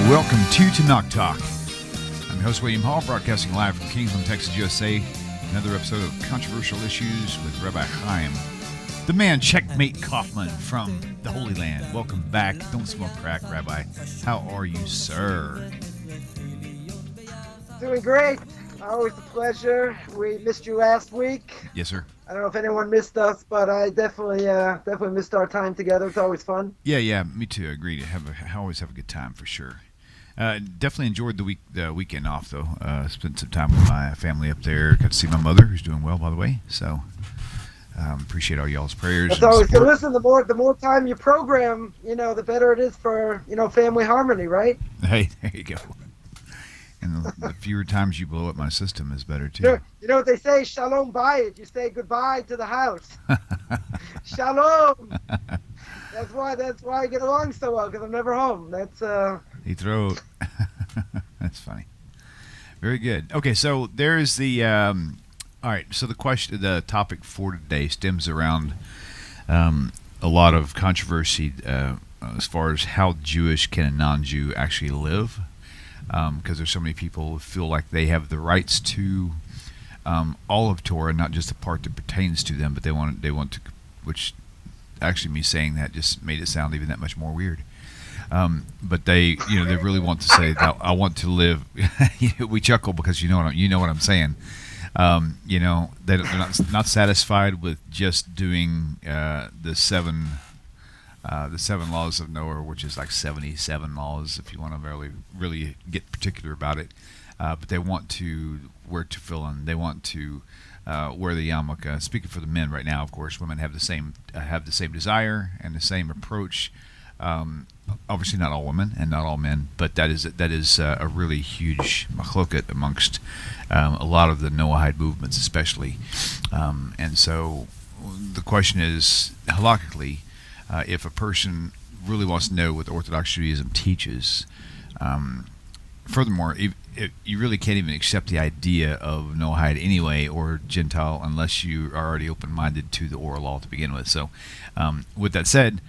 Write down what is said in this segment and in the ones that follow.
Welcome to Tanakh Talk. I'm your host, William Hall, broadcasting live from Kingsland, Texas, USA. Another episode of Controversial Issues with Rabbi Chaim, the man Checkmate Coffman from the Holy Land. Welcome back. Don't smoke crack, Rabbi. How are you, sir? Doing great. Always a pleasure. We missed you last week. Yes, sir. I don't know if anyone missed us, but I definitely missed our time together. It's always fun. Yeah, me too. I agree. I always have a good time for sure. Definitely enjoyed the weekend off though. Spent some time with my family up there. Got to see my mother, who's doing well, by the way. So appreciate all y'all's prayers. That's always good. Listen, the more time you program, the better it is for family harmony, right? Hey, there you go. And the fewer times you blow up my system is better too. Sure. You know what they say? Shalom bayit. You say goodbye to the house. Shalom. That's why I get along so well, because I'm never home. That's He throw. That's funny. Very good. Okay, so there's the. All right, so the topic for today stems around a lot of controversy as far as how Jewish can a non-Jew actually live, because there's so many people who feel like they have the rights to all of Torah, not just the part that pertains to them, but they want to, which actually me saying that just made it sound even that much more weird. But they really want to say that I want to live. We chuckle because you know what I'm saying. They're not satisfied with just doing the seven laws of Noah, which is like 77 laws if you want to really get particular about it. But they want to wear tefillin. They want to wear the yarmulke. Speaking for the men right now, of course, women have the same desire and the same approach. Obviously, not all women and not all men, but that is a really huge machloket amongst a lot of the Noahide movements, especially. And so, the question is, halakhically, if a person really wants to know what Orthodox Judaism teaches. Furthermore, you really can't even accept the idea of Noahide anyway, or Gentile, unless you are already open-minded to the oral law to begin with. So, with that said,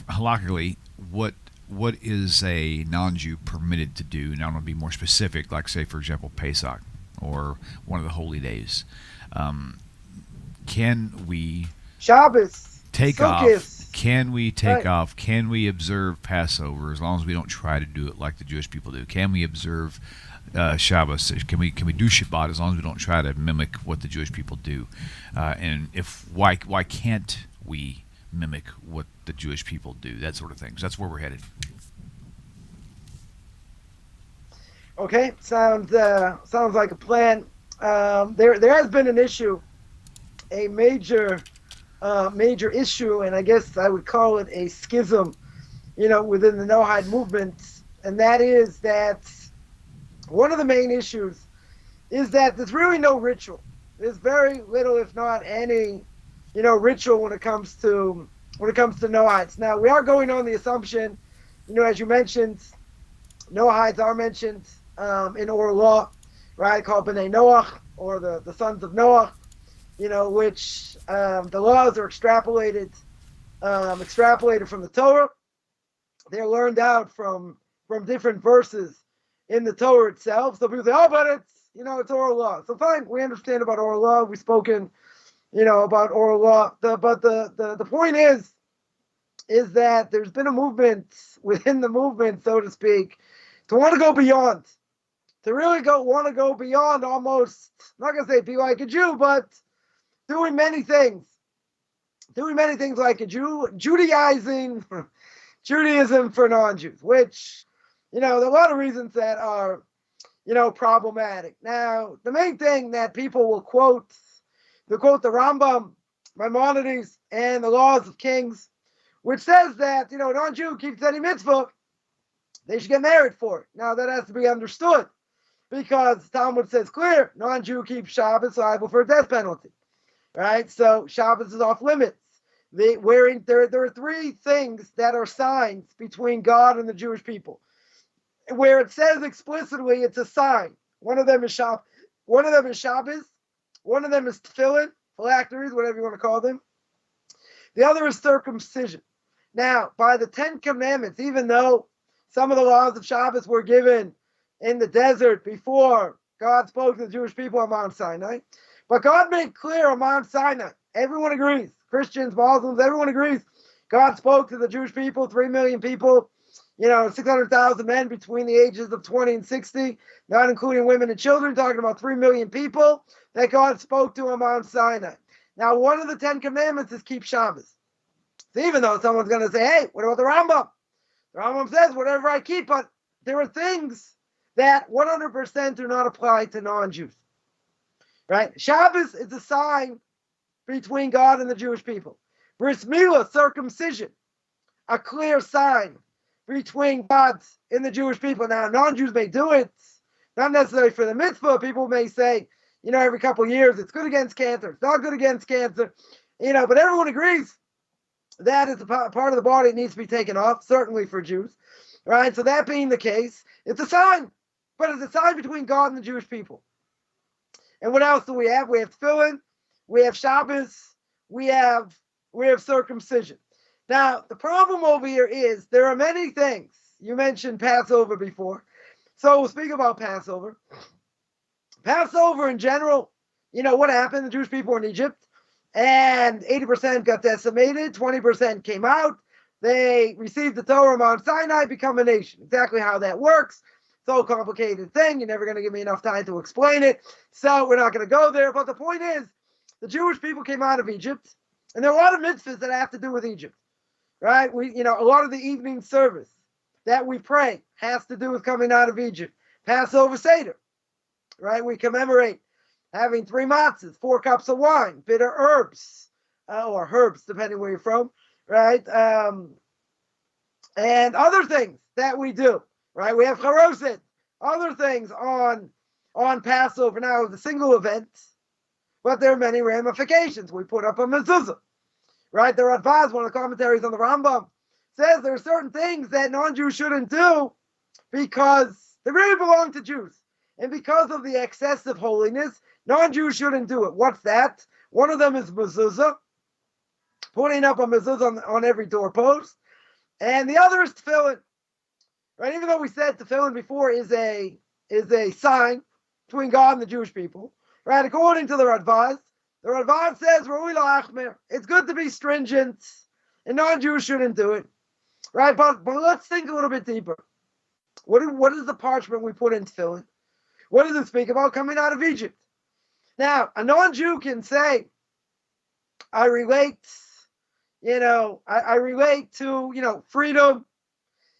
halakhically, what is a non-Jew permitted to do? Now, I'm going to be more specific, like, say, for example, Pesach, or one of the holy days. Can we Shabbos, take Sukkot. off? Can we take off? Can we observe Passover as long as we don't try to do it like the Jewish people do? Can we observe Shabbos? Can we do Shabbat as long as we don't try to mimic what the Jewish people do? And why can't we mimic what the Jewish people do? That sort of thing. So that's where we're headed. Okay, sounds like a plan. There has been an issue, a major issue, and I guess I would call it a schism, within the Noahide movement, and that is that one of the main issues is that there's really no ritual. There's very little, if not any, ritual when it comes to Noahides. Now, we are going on the assumption, as you mentioned, Noahides are mentioned in oral law, right, called B'nai Noach, or the sons of Noah, which the laws are extrapolated from the Torah. They're learned out from different verses in the Torah itself. So people say, oh, but it's oral law. So fine, we understand about oral law. We've spoken, about oral law. But the point is that there's been a movement within the movement, so to speak, to want to go beyond. To really want to go beyond, almost, I'm not going to say be like a Jew, but doing many things like a Jew, Judaism for non-Jews, which, there are a lot of reasons that are, problematic. Now, the main thing that people will quote, they'll quote the Rambam, Maimonides, and the Laws of Kings, which says that, non-Jew keeps any mitzvah, they should get married for it. Now, that has to be understood, because Talmud says clear, non-Jew keeps Shabbos liable for a death penalty. Right? So Shabbos is off limits. There are three things that are signs between God and the Jewish people. Where it says explicitly it's a sign. One of them is Shabbos. One of them is tefillin, phylacteries, whatever you want to call them. The other is circumcision. Now, by the Ten Commandments, even though Some of the laws of Shabbos were given in the desert before God spoke to the Jewish people on Mount Sinai. But God made clear on Mount Sinai, everyone agrees, Christians, Muslims, everyone agrees, God spoke to the Jewish people, 3 million people, 600,000 men between the ages of 20 and 60, not including women and children, talking about 3 million people that God spoke to on Mount Sinai. Now, one of the 10 commandments is keep Shabbos. So even though someone's going to say, hey, what about the Rambam? The Rambam says, whatever I keep, but there are things that 100% do not apply to non-Jews. Right? Shabbos is a sign between God and the Jewish people. Bris Milah, circumcision, a clear sign between God and the Jewish people. Now, non-Jews may do it, not necessarily for the mitzvah. People may say, every couple of years, it's good against cancer, it's not good against cancer, but everyone agrees that is a part of the body that needs to be taken off, certainly for Jews, right? So that being the case, it's a sign, but it's a sign between God and the Jewish people. And what else do we have? We have tefillin, we have Shabbos, we have circumcision. Now, the problem over here is there are many things. You mentioned Passover before, so we'll speak about Passover. Passover in general, what happened? The Jewish people were in Egypt, and 80% got decimated, 20% came out. They received the Torah on Mount Sinai, become a nation. Exactly how that works. So a complicated thing. You're never going to give me enough time to explain it. So we're not going to go there. But the point is, the Jewish people came out of Egypt, and there are a lot of mitzvahs that have to do with Egypt. Right? A lot of the evening service that we pray has to do with coming out of Egypt. Passover Seder. Right? We commemorate having 3 matzahs, 4 cups of wine, bitter herbs, or herbs, depending where you're from, right? And other things that we do, right? We have charoset, other things on Passover. Now, it's a single event, but there are many ramifications. We put up a mezuzah, right? The Radbaz, one of the commentaries on the Rambam, says there are certain things that non-Jews shouldn't do because they really belong to Jews. And because of the excessive holiness, non-Jews shouldn't do it. What's that? One of them is mezuzah, putting up a mezuzah on every doorpost. And the other is tefillin. Right? Even though we said tefillin before is a sign between God and the Jewish people. Right? According to the Radbaz says, Ra'ui la'achmer. It's good to be stringent, and non-Jews shouldn't do it. Right? But let's think a little bit deeper. What is the parchment we put in tefillin? What does it speak about coming out of Egypt? Now, a non-Jew can say, I relate to, freedom.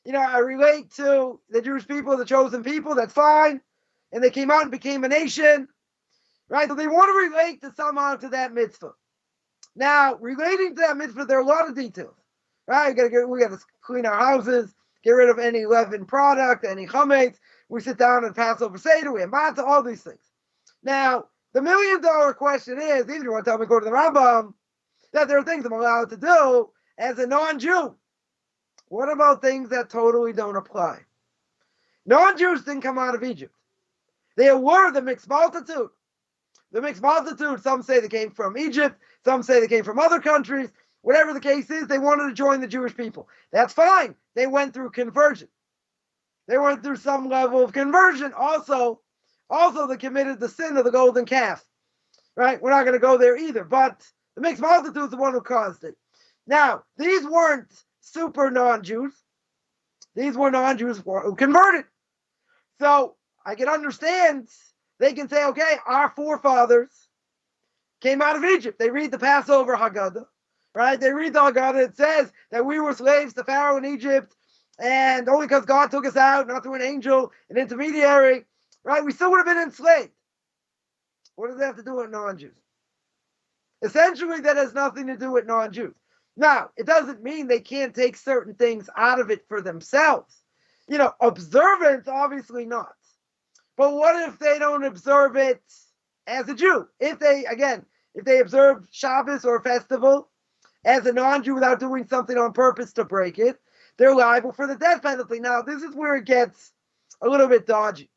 I relate to the Jewish people, the chosen people, that's fine. And they came out and became a nation. Right? So they want to relate somehow to that mitzvah. Now, relating to that mitzvah, there are a lot of details. Right? We got to clean our houses, get rid of any leavened product, any chametz. We sit down and Passover Seder, we have matzah, all these things. Now, the $1 million question is, even if you want to tell me go to the Rambam, that there are things I'm allowed to do as a non-Jew. What about things that totally don't apply? Non-Jews didn't come out of Egypt. They were the mixed multitude. The mixed multitude, some say they came from Egypt, some say they came from other countries. Whatever the case is, they wanted to join the Jewish people. That's fine. They went through conversion. They went through some level of conversion. Also, they committed the sin of the golden calf. Right? We're not going to go there either. But the mixed multitude is the one who caused it. Now, these weren't super non-Jews. These were non-Jews who converted. So, I can understand. They can say, okay, our forefathers came out of Egypt. They read the Passover Haggadah. Right? They read the Haggadah. It says that we were slaves to Pharaoh in Egypt. And only because God took us out, not through an angel, an intermediary, right? We still would have been enslaved. What does that have to do with non-Jews? Essentially, that has nothing to do with non-Jews. Now, it doesn't mean they can't take certain things out of it for themselves. Observance, obviously not. But what if they don't observe it as a Jew? If they observe Shabbos or a festival as a non-Jew without doing something on purpose to break it, they're liable for the death penalty. Now, this is where it gets a little bit dodgy,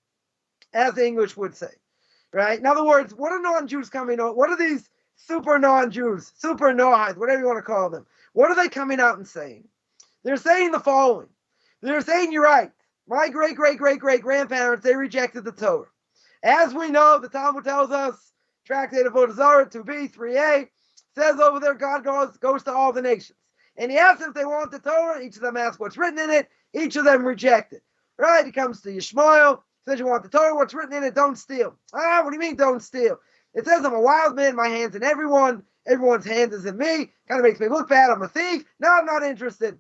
as the English would say, right? In other words, what are non-Jews coming out? What are these super non-Jews, super noahs, whatever you want to call them? What are they coming out and saying? They're saying the following. They're saying you're right. My great-great-great-great-grandparents, they rejected the Torah. As we know, the Talmud tells us, Tractate of Avodah Zarah 2b, 3a, says over there, God goes to all the nations. And he asks if they want the Torah. Each of them asks what's written in it. Each of them reject it. Right? He comes to Yishmael, says you want the Torah, what's written in it, don't steal. What do you mean don't steal? It says I'm a wild man, my hand's in everyone's hand is in me, kind of makes me look bad, I'm a thief. No, I'm not interested.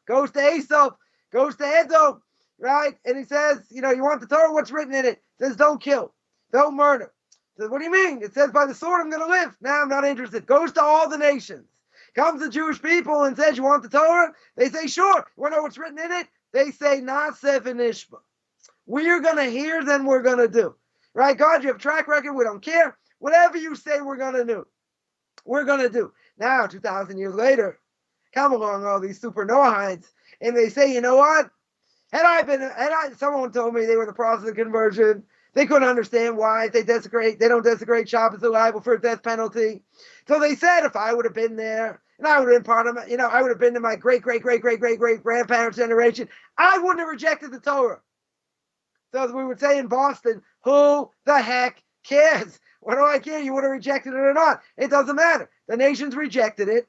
Goes to Esau, goes to Edom, right? And he says, you want the Torah, what's written in it? It says don't kill, don't murder. He says, what do you mean? It says by the sword I'm going to live. No, I'm not interested. Goes to all the nations. Comes to Jewish people and says, you want the Torah? They say, sure. You want to know what's written in it? They say, Naseh v'nishma. We're going to hear, then we're going to do. Right? God, you have a track record. We don't care. Whatever you say, we're going to do. We're going to do. Now, 2,000 years later, come along all these super Noahites, and they say, you know what? Someone told me they were in the process of conversion. They couldn't understand why they don't desecrate Shabbos, they're liable for a death penalty. So they said, if I would have been there, and I would have been part of my, I would have been in my great-great-great-great-great-great-grandparents' generation, I wouldn't have rejected the Torah. So as we would say in Boston, who the heck cares? What do I care? You would have rejected it or not. It doesn't matter. The nations rejected it.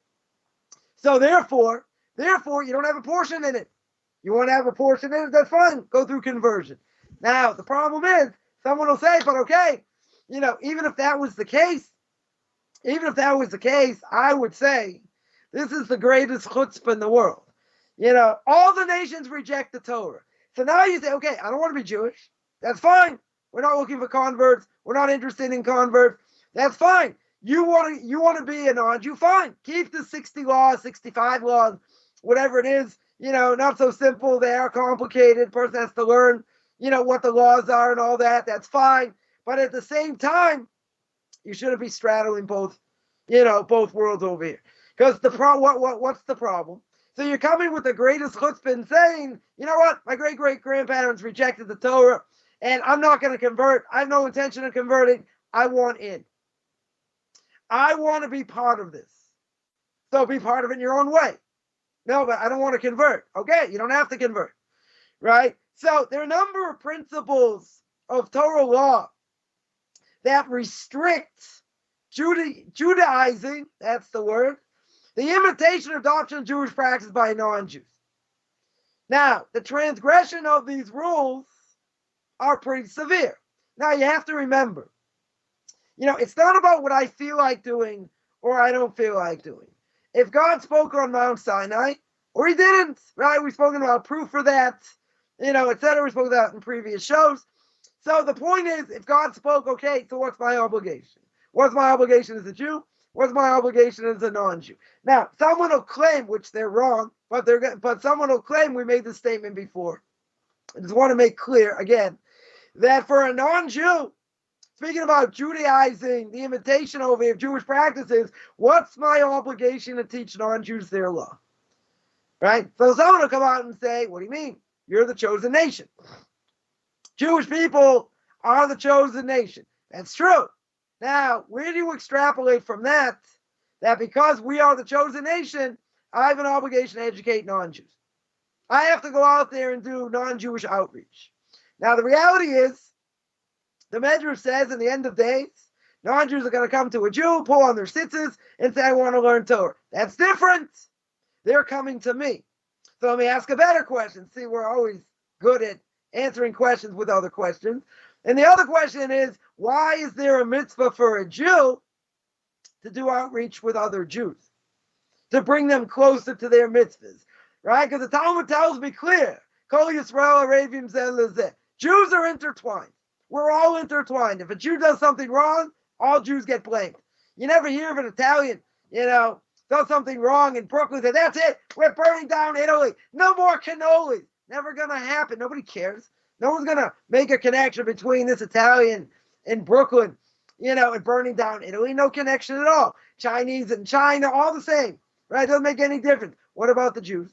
So therefore, you don't have a portion in it. You want to have a portion in it? That's fine. Go through conversion. Now, the problem is, someone will say, but okay, even if that was the case, I would say, this is the greatest chutzpah in the world. All the nations reject the Torah. So now you say, okay, I don't want to be Jewish. That's fine. We're not looking for converts. We're not interested in converts. That's fine. You want to be a non-Jew? Fine. Keep the 60 laws, 65 laws, whatever it is. Not so simple. They are complicated. Person has to learn, what the laws are and all that. That's fine. But at the same time, you shouldn't be straddling both worlds over here. Because what's the problem? So you're coming with the greatest chutzpah and saying, you know what? My great-great-grandparents rejected the Torah, and I'm not going to convert. I have no intention of converting. I want in. I want to be part of this. So be part of it in your own way. No, but I don't want to convert. Okay, you don't have to convert. Right? So there are a number of principles of Torah law that restrict Judaizing, that's the word, the imitation or adoption of Jewish practice by non-Jews. Now, the transgression of these rules are pretty severe. Now, you have to remember, it's not about what I feel like doing or I don't feel like doing. If God spoke on Mount Sinai, or he didn't, right? We've spoken about proof for that, etc. We spoke about in previous shows. So the point is, if God spoke, okay, so what's my obligation? What's my obligation as a Jew? What's my obligation as a non-Jew? Now, someone will claim, which they're wrong, but someone will claim, we made this statement before. I just want to make clear, again, that for a non-Jew, speaking about Judaizing, the imitation over here of Jewish practices, what's my obligation to teach non-Jews their law? Right? So someone will come out and say, what do you mean? You're the chosen nation. Jewish people are the chosen nation. That's true. Now, where do you extrapolate from that because we are the chosen nation, I have an obligation to educate non-Jews? I have to go out there and do non-Jewish outreach. Now, the reality is, the Medrash says in the end of days, non-Jews are going to come to a Jew, pull on their tzitzis, and say, I want to learn Torah. That's different. They're coming to me. So let me ask a better question. See, we're always good at answering questions with other questions. And the other question is, why is there a mitzvah for a Jew to do outreach with other Jews? To bring them closer to their mitzvahs. Right? Because the Talmud tells me clear, Kol Yisrael Arevim Zeh Lezeh. Jews are intertwined. We're all intertwined. If a Jew does something wrong, all Jews get blamed. You never hear of an Italian, does something wrong in Brooklyn, say, that's it, we're burning down Italy. No more cannolis. Never going to happen. Nobody cares. No one's going to make a connection between this Italian in Brooklyn, and burning down Italy. No connection at all. Chinese and China, all the same. Right? Doesn't make any difference. What about the Jews?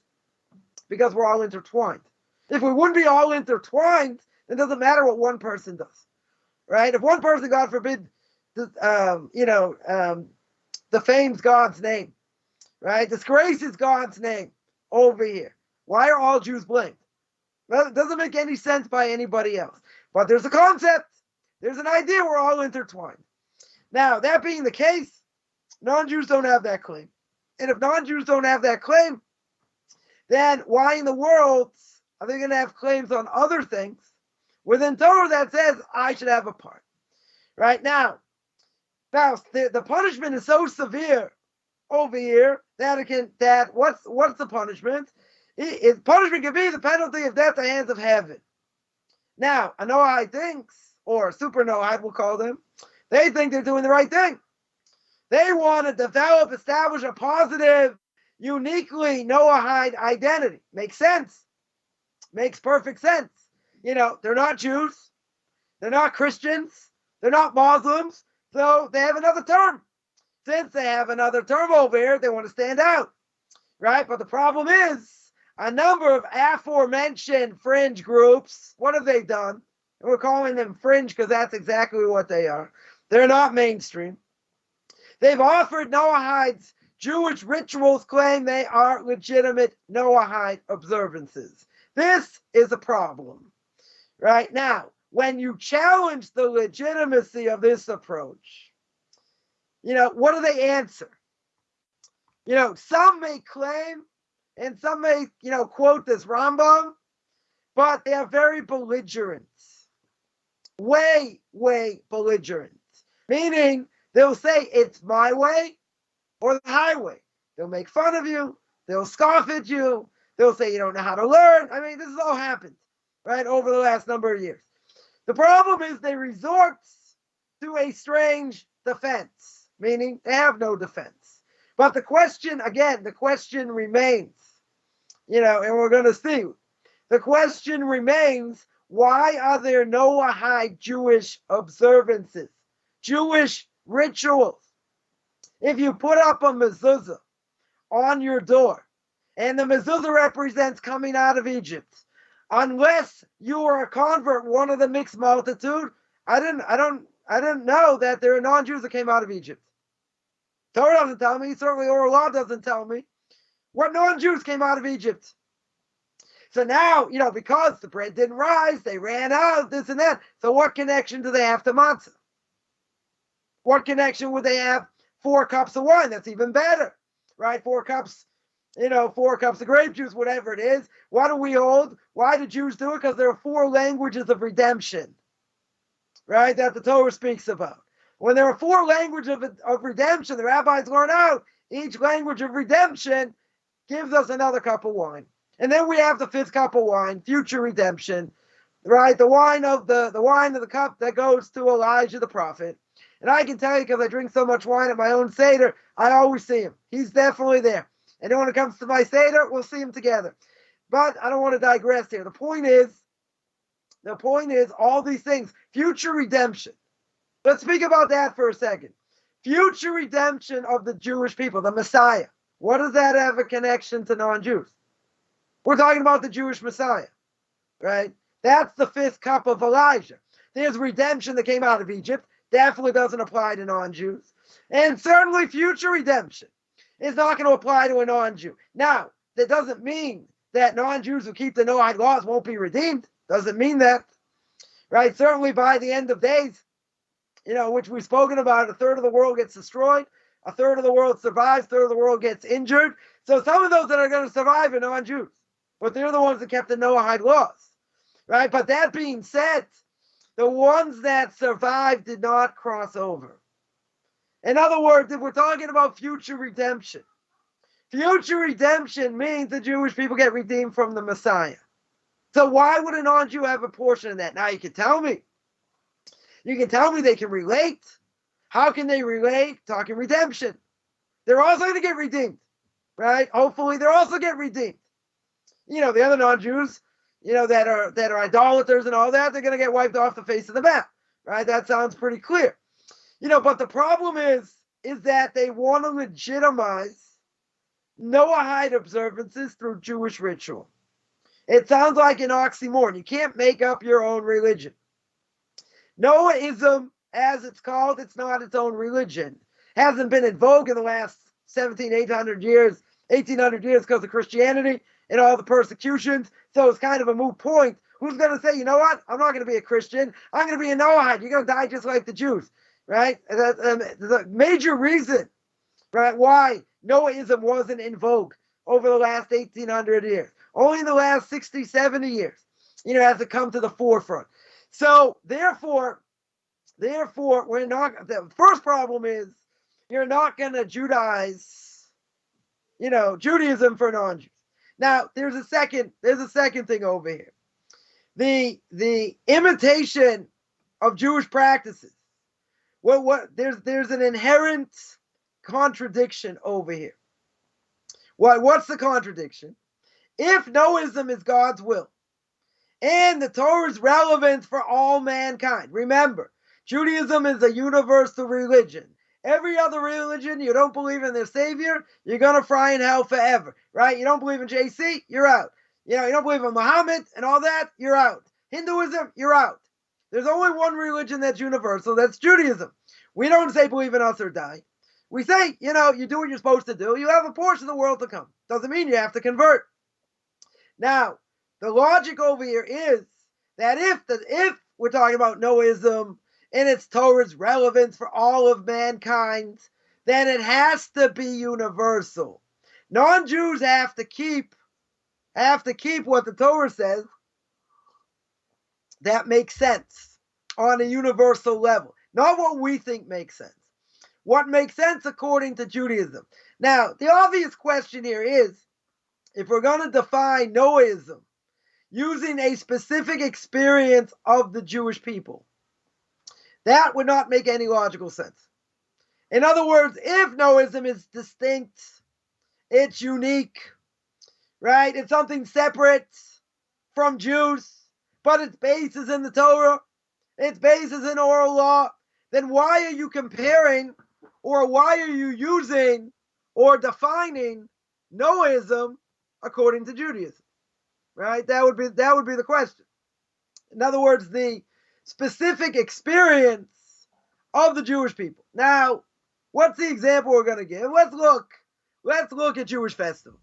Because we're all intertwined. If we wouldn't be all intertwined, it doesn't matter what one person does. Right? If one person, God forbid, defames God's name, right? Disgraces God's name over here. Why are all Jews blamed? Well, it doesn't make any sense by anybody else. But there's a concept. There's an idea. We're all intertwined. Now, that being the case, non-Jews don't have that claim. And if non-Jews don't have that claim, then why in the world are they going to have claims on other things within Torah that says I should have a part? Right now, the punishment is so severe over here that what's the punishment? Punishment can be the penalty of death at the hands of heaven. Now, a Noahide thinks, or super Noahide we'll call them, they think they're doing the right thing. They want to establish a positive, uniquely Noahide identity. Makes sense. Makes perfect sense. They're not Jews. They're not Christians. They're not Muslims. So they have another term. Since they have another term over here, they want to stand out. Right? But the problem is, a number of aforementioned fringe groups, what have they done? And we're calling them fringe because that's exactly what they are. They're not mainstream. They've offered Noahides Jewish rituals, claim they are legitimate Noahide observances. This is a problem. Right now, when you challenge the legitimacy of this approach, what do they answer? Some may claim, and some may, quote this Rambam, but they are very belligerent. Way, way belligerent. Meaning, they'll say it's my way or the highway. They'll make fun of you. They'll scoff at you. They'll say you don't know how to learn. I mean, this has all happened, right, over the last number of years. The problem is they resort to a strange defense, meaning they have no defense. But the question remains, and we're going to see. The question remains, why are there Noahide Jewish observances, Jewish rituals? If you put up a mezuzah on your door, and the mezuzah represents coming out of Egypt, unless you are a convert, one of the mixed multitude, I didn't know that there are non-Jews that came out of Egypt. Torah doesn't tell me, certainly oral law doesn't tell me what non-Jews came out of Egypt. So now, because the bread didn't rise, they ran out, this and that. So what connection do they have to matzah? What connection would they have? 4 cups of wine, that's even better, right? 4 cups, 4 cups of grape juice, whatever it is. What do we hold? Why do Jews do it? Because there are 4 languages of redemption, right, that the Torah speaks about. When there are 4 languages of redemption, the rabbis learn out, each language of redemption gives us another cup of wine. And then we have the 5th cup of wine, future redemption, right? The wine of the cup that goes to Elijah the prophet. And I can tell you, because I drink so much wine at my own Seder, I always see him. He's definitely there. And when it comes to my Seder, we'll see him together. But I don't want to digress here. The point is all these things, future redemption. Let's speak about that for a second. Future redemption of the Jewish people, the Messiah. What does that have a connection to non-Jews? We're talking about the Jewish Messiah, right? That's the 5th cup of Elijah. There's redemption that came out of Egypt. Definitely doesn't apply to non-Jews. And certainly future redemption is not going to apply to a non-Jew. Now, that doesn't mean that non-Jews who keep the Noahide laws won't be redeemed. Doesn't mean that, right? Certainly by the end of days, which we've spoken about, 1/3 of the world gets destroyed, 1/3 of the world survives, 1/3 of the world gets injured. So some of those that are going to survive are non-Jews, but they're the ones that kept the Noahide laws, right? But that being said, the ones that survived did not cross over. In other words, if we're talking about future redemption means the Jewish people get redeemed from the Messiah. So why would a non-Jew have a portion in that? Now you can tell me they can relate. How can they relate? Talking redemption. They're also going to get redeemed, right? Hopefully they'll also get redeemed. The other non-Jews, that are idolaters and all that, they're going to get wiped off the face of the map, right? That sounds pretty clear. But the problem is that they want to legitimize Noahide observances through Jewish ritual. It sounds like an oxymoron. You can't make up your own religion. Noahism, as it's called, it's not its own religion. Hasn't been in vogue in the last 1800 years because of Christianity. and all the persecutions. So it's kind of a moot point. Who's going to say, you know what? I'm not going to be a Christian. I'm going to be a Noahide. You're going to die just like the Jews, right? The major reason, right, why Noahism wasn't in vogue over the last 1,800 years, only in the last 60, 70 years, has it come to the forefront. So therefore, we're not. The first problem is you're not going to Judaize, Judaism for non-Jews. Now there's a second thing over here. The imitation of Jewish practices. There's an inherent contradiction over here. What's the contradiction? If Noahism is God's will, and the Torah's relevance for all mankind. Remember, Judaism is a universal religion. Every other religion, you don't believe in their Savior, you're going to fry in hell forever, right? You don't believe in JC, you're out. You don't believe in Muhammad and all that, you're out. Hinduism, you're out. There's only one religion that's universal, that's Judaism. We don't say believe in us or die. We say, you do what you're supposed to do. You have a portion of the world to come. Doesn't mean you have to convert. Now, the logic over here is that if we're talking about Noahism and its Torah's relevance for all of mankind, then it has to be universal. Non-Jews have to keep what the Torah says that makes sense on a universal level. Not what we think makes sense. What makes sense according to Judaism. Now, the obvious question here is, if we're going to define Noahism using a specific experience of the Jewish people, that would not make any logical sense. In other words, if Noahism is distinct, it's unique, right? It's something separate from Jews, but its base is in the Torah, its base is in oral law, then why are you comparing, or why are you using or defining Noahism according to Judaism? Right? That would be the question. In other words, the specific experience of the Jewish people. Now, what's the example we're going to give? Let's look at Jewish festivals.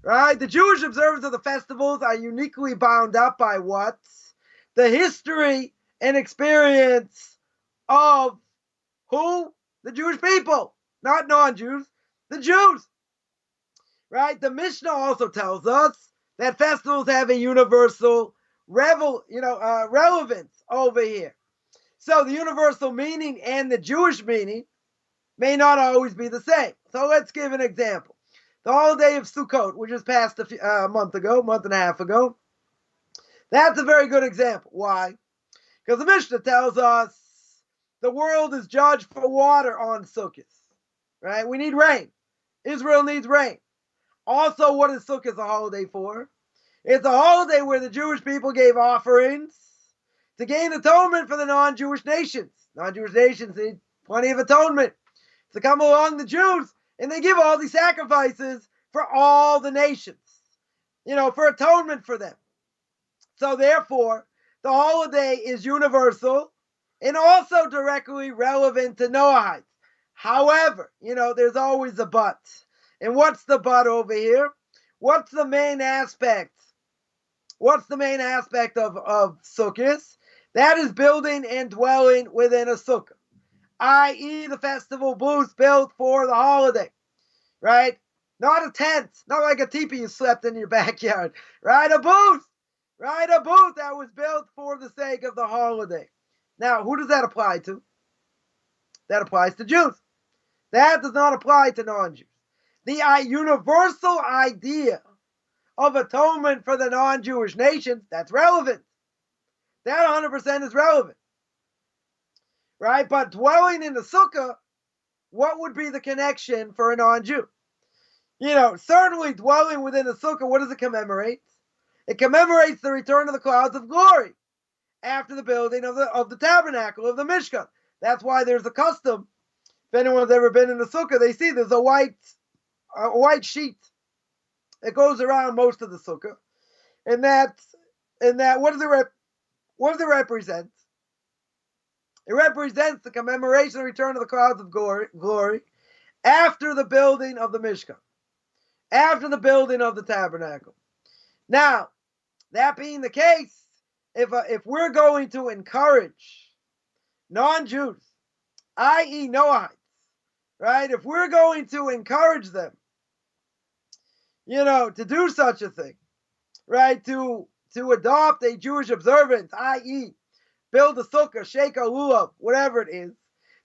Right? The Jewish observance of the festivals are uniquely bound up by what? The history and experience of who? The Jewish people. Not non-Jews. The Jews. Right? The Mishnah also tells us that festivals have a universal relevance over here. So the universal meaning and the Jewish meaning may not always be the same. So let's give an example. The holiday of Sukkot, which was passed a month and a half ago, that's a very good example. Why? Because the Mishnah tells us the world is judged for water on Sukkot. Right? We need rain. Israel needs rain. Also, what is Sukkot a holiday for? It's a holiday where the Jewish people gave offerings to gain atonement for the non-Jewish nations. Non-Jewish nations need plenty of atonement to come along the Jews, and they give all these sacrifices for all the nations, for atonement for them. So therefore, the holiday is universal and also directly relevant to Noahites. However, there's always a but. And what's the but over here? What's the main aspect? What's the main aspect of Sukkot? That is building and dwelling within a sukkah, i.e. the festival booth built for the holiday, right? Not a tent, not like a teepee you slept in your backyard, right? A booth that was built for the sake of the holiday. Now, who does that apply to? That applies to Jews. That does not apply to non-Jews. The universal idea of atonement for the non-Jewish nations, that's relevant. That 100% is relevant. Right? But dwelling in the sukkah, what would be the connection for a non-Jew? Certainly dwelling within the sukkah, what does it commemorate? It commemorates the return of the clouds of glory after the building of the tabernacle, of the Mishkan. That's why there's a custom. If anyone's ever been in the sukkah, they see there's a white sheet. It goes around most of the sukkah. And that what does it represent? It represents the commemoration of the return of the clouds of glory after the building of the Mishkan, after the building of the tabernacle. Now, that being the case, if we're going to encourage non-Jews, i.e. Noahites, right? If we're going to encourage them, to do such a thing, right? To adopt a Jewish observance, i.e. build a sukkah, shake a lulav, whatever it is,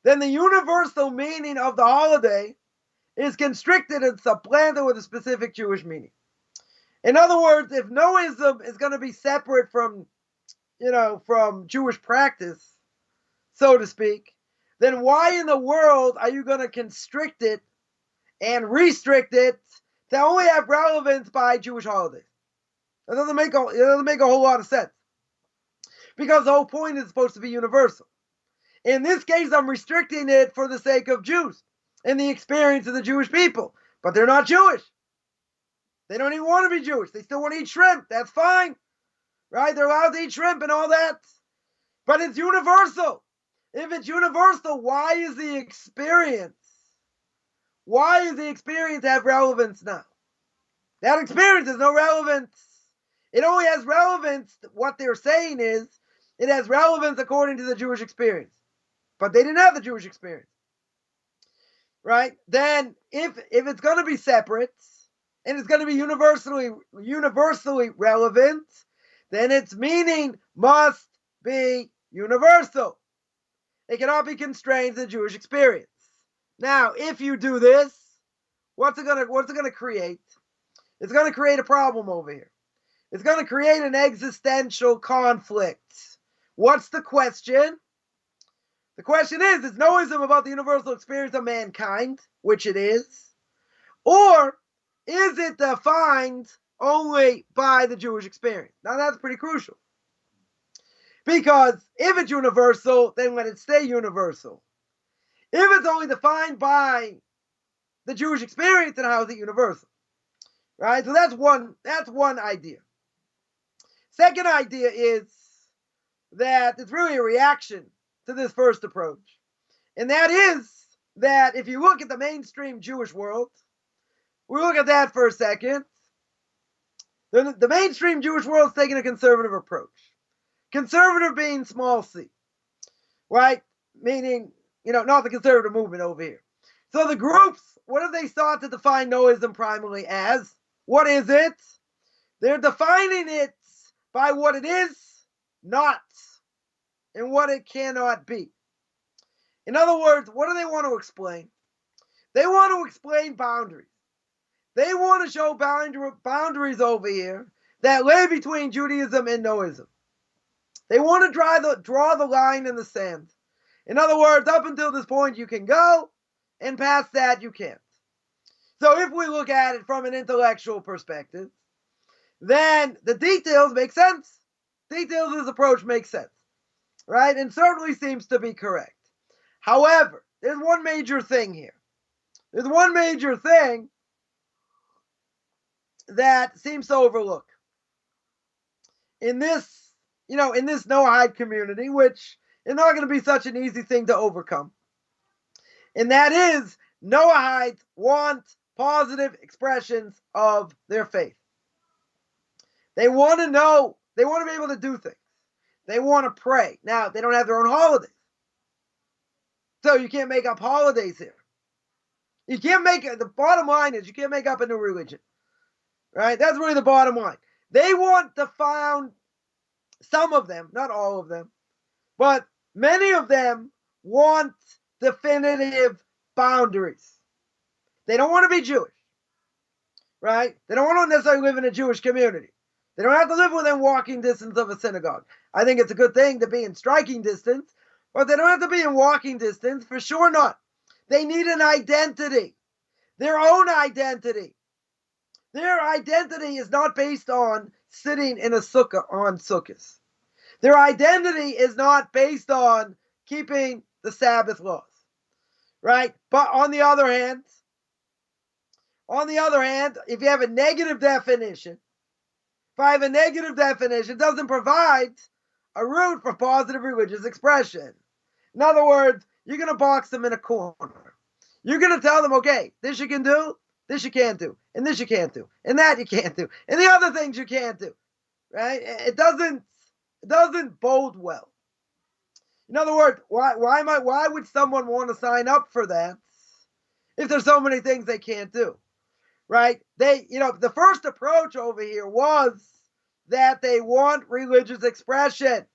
then the universal meaning of the holiday is constricted and supplanted with a specific Jewish meaning. In other words, if Noahism is going to be separate from Jewish practice, so to speak, then why in the world are you going to constrict it and restrict it to only have relevance by Jewish holidays? It doesn't make a whole lot of sense. Because the whole point is supposed to be universal. In this case, I'm restricting it for the sake of Jews and the experience of the Jewish people. But they're not Jewish. They don't even want to be Jewish. They still want to eat shrimp. That's fine. Right? They're allowed to eat shrimp and all that. But it's universal. If it's universal, why is the experience have relevance now? That experience has no relevance. It only has relevance. What they're saying is it has relevance according to the Jewish experience. But they didn't have the Jewish experience. Right? Then if it's going to be separate and it's going to be universally relevant, then its meaning must be universal. It cannot be constrained to the Jewish experience. Now, if you do this, what's it going to create? It's going to create a problem over here. It's going to create an existential conflict. What's the question? The question is Noahism about the universal experience of mankind, which it is, or is it defined only by the Jewish experience? Now that's pretty crucial. Because if it's universal, then let it stay universal. If it's only defined by the Jewish experience, then how is it universal? Right? So that's one idea. Second idea is that it's really a reaction to this first approach. And that is that if you look at the mainstream Jewish world, we look at that for a second, the mainstream Jewish world is taking a conservative approach. Conservative being small c, right? Meaning, not the conservative movement over here. So the groups, what have they sought to define Noahism primarily as? What is it? They're defining it by what it is not and what it cannot be. In other words, what do they want to explain? They want to explain boundaries. They want to show boundaries over here that lay between Judaism and Noahism. They want to draw the line in the sand. In other words, up until this point you can go, and past that you can't. So if we look at it from an intellectual perspective, then the details make sense. Details of this approach make sense, right? And certainly seems to be correct. However, there's one major thing here. There's one major thing that seems to overlook in this Noahide community, which is not going to be such an easy thing to overcome. And that is, Noahides want positive expressions of their faith. They want to know, they want to be able to do things. They want to pray. Now, they don't have their own holidays. So you can't make up holidays here. The bottom line is you can't make up a new religion. Right? That's really the bottom line. They want to found, some of them, not all of them, but many of them want definitive boundaries. They don't want to be Jewish. Right? They don't want to necessarily live in a Jewish community. They don't have to live within walking distance of a synagogue. I think it's a good thing to be in striking distance, but they don't have to be in walking distance, for sure not. They need an identity, their own identity. Their identity is not based on sitting in a sukkah on sukkahs. Their identity is not based on keeping the Sabbath laws, right? But on the other hand, if you have a negative definition, it doesn't provide a route for positive religious expression. In other words, you're going to box them in a corner. You're going to tell them, okay, this you can do, This you can't do, and this you can't do, and that you can't do, and the other things you can't do, right? It doesn't bode well. In other words, why would someone want to sign up for that if there's so many things they can't do, right? The first approach over here was that they want religious expression.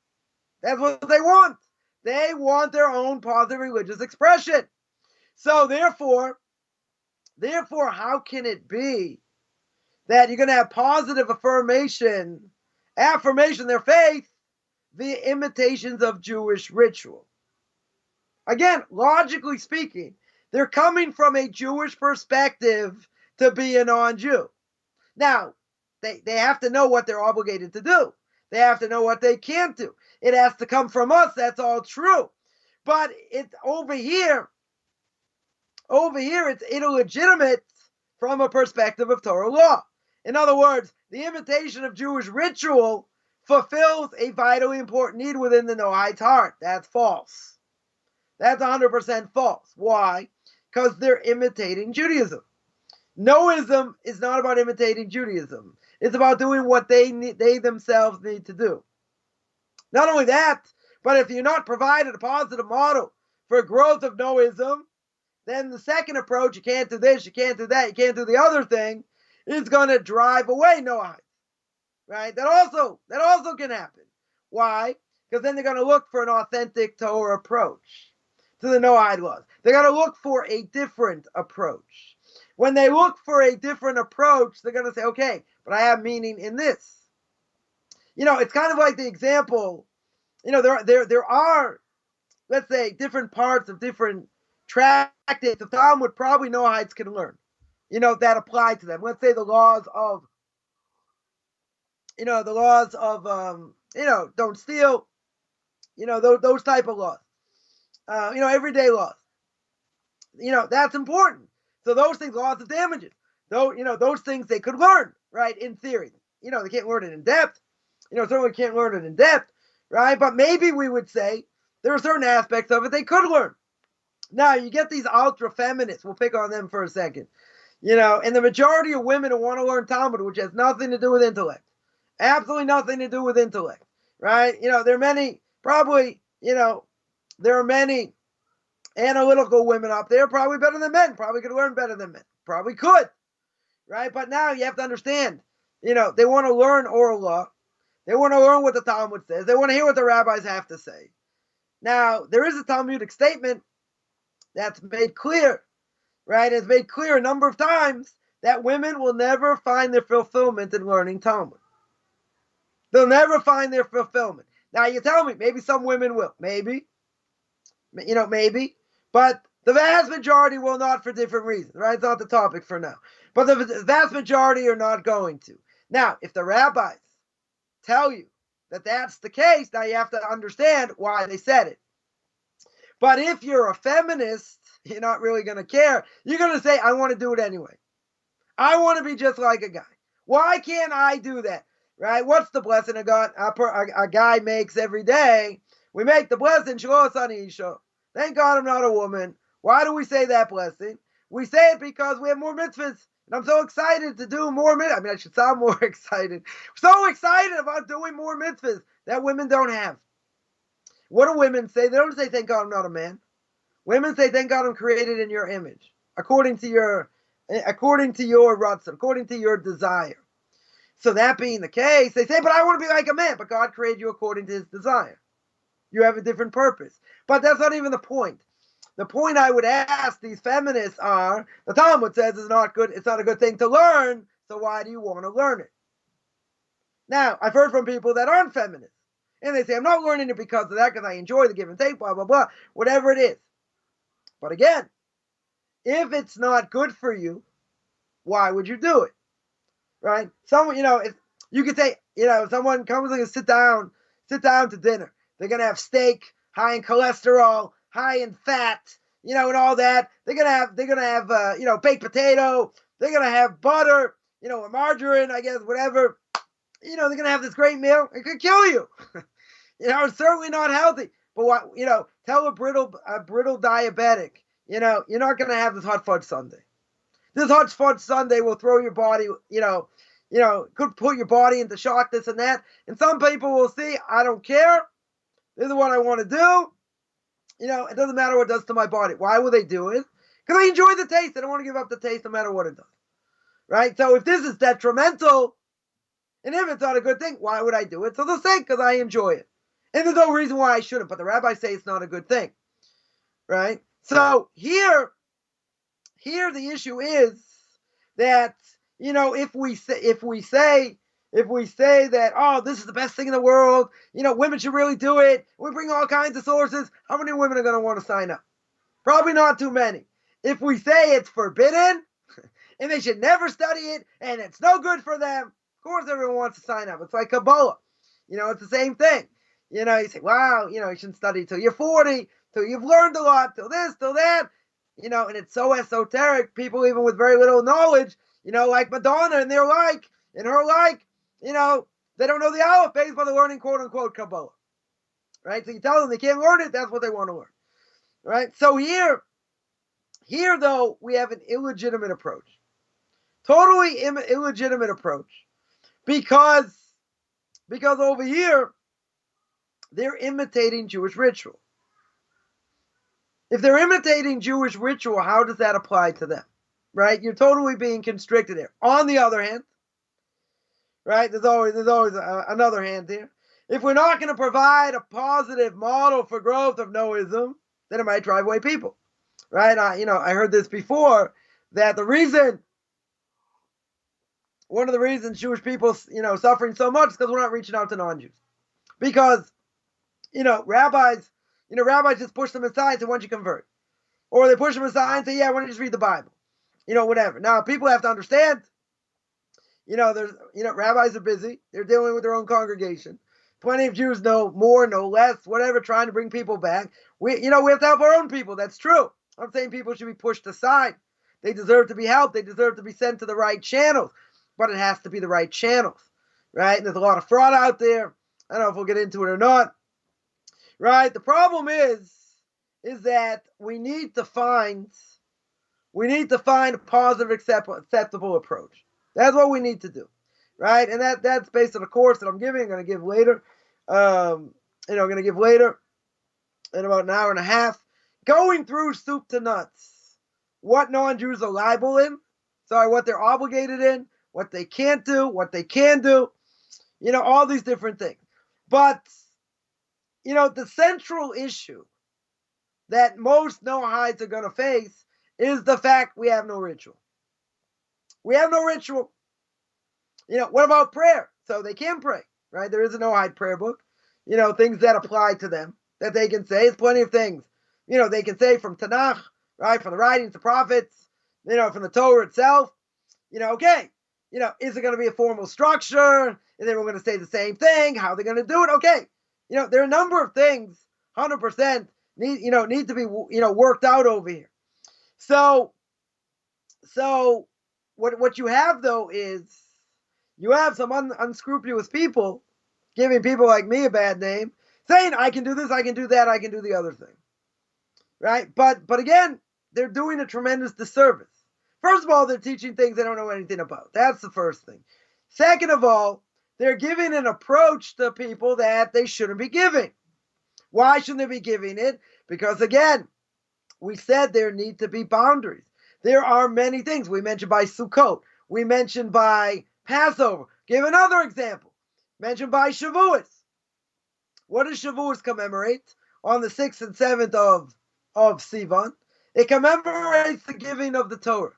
That's what they want. They want their own positive religious expression. So therefore, how can it be that you're going to have positive affirmation of their faith via imitations of Jewish ritual? Again, logically speaking, they're coming from a Jewish perspective to be a non-Jew. Now, they have to know what they're obligated to do. They have to know what they can't do. It has to come from us. That's all true. But over here, it's illegitimate from a perspective of Torah law. In other words, the imitation of Jewish ritual fulfills a vitally important need within the Noahite's heart. That's false. That's 100% false. Why? Because they're imitating Judaism. Noism is not about imitating Judaism. It's about doing what they themselves need to do. Not only that, but if you're not provided a positive model for growth of Noism, then the second approach, you can't do this, you can't do that, you can't do the other thing, is going to drive away Noahites. Right? That also can happen. Why? Because then they're going to look for an authentic Torah approach to the Noahide laws. They're going to look for a different approach. When they look for a different approach, they're going to say, okay, but I have meaning in this. It's kind of like the example, there are, let's say, different parts of different tractates of Talmud probably Noahites can learn, that apply to them. Let's say the laws of, don't steal, those type of laws, everyday laws. That's important. So those things, laws of damages, those things they could learn, right, in theory. They can't learn it in depth. Certainly can't learn it in depth, right? But maybe we would say there are certain aspects of it they could learn. Now, you get these ultra-feminists. We'll pick on them for a second. And the majority of women who want to learn Talmud, which has nothing to do with intellect. Absolutely nothing to do with intellect, right? There are many, probably, there are many analytical women up there, probably better than men, probably could learn better than men, probably could, right? But now you have to understand, they want to learn oral law. They want to learn what the Talmud says. They want to hear what the rabbis have to say. Now, there is a Talmudic statement that's made clear, right? It's made clear a number of times that women will never find their fulfillment in learning Talmud. They'll never find their fulfillment. Now, you tell me, maybe some women will. Maybe. Maybe. But the vast majority will not for different reasons, right? It's not the topic for now. But the vast majority are not going to. Now, if the rabbis tell you that that's the case, now you have to understand why they said it. But if you're a feminist, you're not really going to care. You're going to say, I want to do it anyway. I want to be just like a guy. Why can't I do that? Right? What's the blessing a guy makes every day? We make the blessing, Shelo Asani Isha. Thank God I'm not a woman. Why do we say that blessing? We say it because we have more mitzvahs. And I'm so excited to do more mitzvahs. I mean, I should sound more excited. So excited about doing more mitzvahs that women don't have. What do women say? They don't say, thank God I'm not a man. Women say, thank God I'm created in your image, according to your ratzon, according to your desire. So that being the case, they say, but I want to be like a man. But God created you according to his desire. You have a different purpose. But that's not even the point. The point I would ask these feminists are, the Talmud says it's not good, it's not a good thing to learn, so why do you want to learn it? Now, I've heard from people that aren't feminists. And they say, I'm not learning it because of that, because I enjoy the give and take, blah, blah, blah, whatever it is. But again, if it's not good for you, why would you do it? Right? Someone, if you could say, if someone comes and sit down to dinner. They're going to have steak, high in cholesterol, high in fat, and all that. They're going to have baked potato. They're going to have butter, or margarine, I guess, whatever. They're going to have this great meal. It could kill you. It's certainly not healthy. But what, tell a brittle diabetic, you're not going to have this hot fudge sundae. This Hutch Fudge Sunday will throw your body, could put your body into shock, this and that. And some people will see, I don't care. This is what I want to do. It doesn't matter what it does to my body. Why will they do it? Because they enjoy the taste. They don't want to give up the taste no matter what it does. Right? So if this is detrimental, and if it's not a good thing, why would I do it? So they'll say, because I enjoy it. And there's no reason why I shouldn't. But the rabbis say it's not a good thing. Right? So here the issue is that, if we say that, oh, this is the best thing in the world, women should really do it, we bring all kinds of sources, how many women are going to want to sign up? Probably not too many. If we say it's forbidden, and they should never study it, and it's no good for them, of course everyone wants to sign up. It's like Kabbalah. It's the same thing. You say, wow, you shouldn't study till you're 40, till you've learned a lot, till this, till that. And it's so esoteric, people even with very little knowledge, like Madonna and her like, they don't know the Aleph base, but they're learning quote unquote Kabbalah. Right? So you tell them they can't learn it, that's what they want to learn. Right? So here though, we have an illegitimate approach. Totally illegitimate approach. Because over here, they're imitating Jewish ritual. If they're imitating Jewish ritual, how does that apply to them? Right? You're totally being constricted there. On the other hand, right? There's always another hand here. If we're not going to provide a positive model for growth of Noism, then it might drive away people. Right? I heard this before, that one of the reasons Jewish people, suffering so much is because we're not reaching out to non-Jews. Because, rabbis just push them aside and say, why don't you convert? Or they push them aside and say, yeah, why don't you just read the Bible? Whatever. Now, people have to understand, rabbis are busy. They're dealing with their own congregation. Plenty of Jews know more, know less, whatever, trying to bring people back. We have to help our own people. That's true. I'm saying people should be pushed aside. They deserve to be helped. They deserve to be sent to the right channels. But it has to be the right channels. Right? And there's a lot of fraud out there. I don't know if we'll get into it or not. Right? The problem is that we need to find a positive, acceptable approach. That's what we need to do. Right? And that's based on a course that I'm giving. I'm going to give later. I'm going to give later in about an hour and a half. Going through soup to nuts. What non-Jews are liable in. What they're obligated in. What they can't do. What they can do. All these different things. But, the central issue that most Noahides are going to face is the fact we have no ritual. We have no ritual. What about prayer? So they can pray, right? There is a Noahide prayer book. Things that apply to them that they can say. There's plenty of things, they can say from Tanakh, right? From the writings, the prophets, from the Torah itself. Okay. Is it going to be a formal structure? And then we're going to say the same thing. How are they going to do it? Okay. There are a number of things, 100%, need to be, worked out over here. So what you have, though, is you have some unscrupulous people giving people like me a bad name, saying, I can do this, I can do that, I can do the other thing. Right? But again, they're doing a tremendous disservice. First of all, they're teaching things they don't know anything about. That's the first thing. Second of all, they're giving an approach to people that they shouldn't be giving. Why shouldn't they be giving it? Because again, we said there need to be boundaries. There are many things. We mentioned by Sukkot. We mentioned by Passover. Give another example. Mentioned by Shavuos. What does Shavuos commemorate? On the 6th and 7th of Sivan. It commemorates the giving of the Torah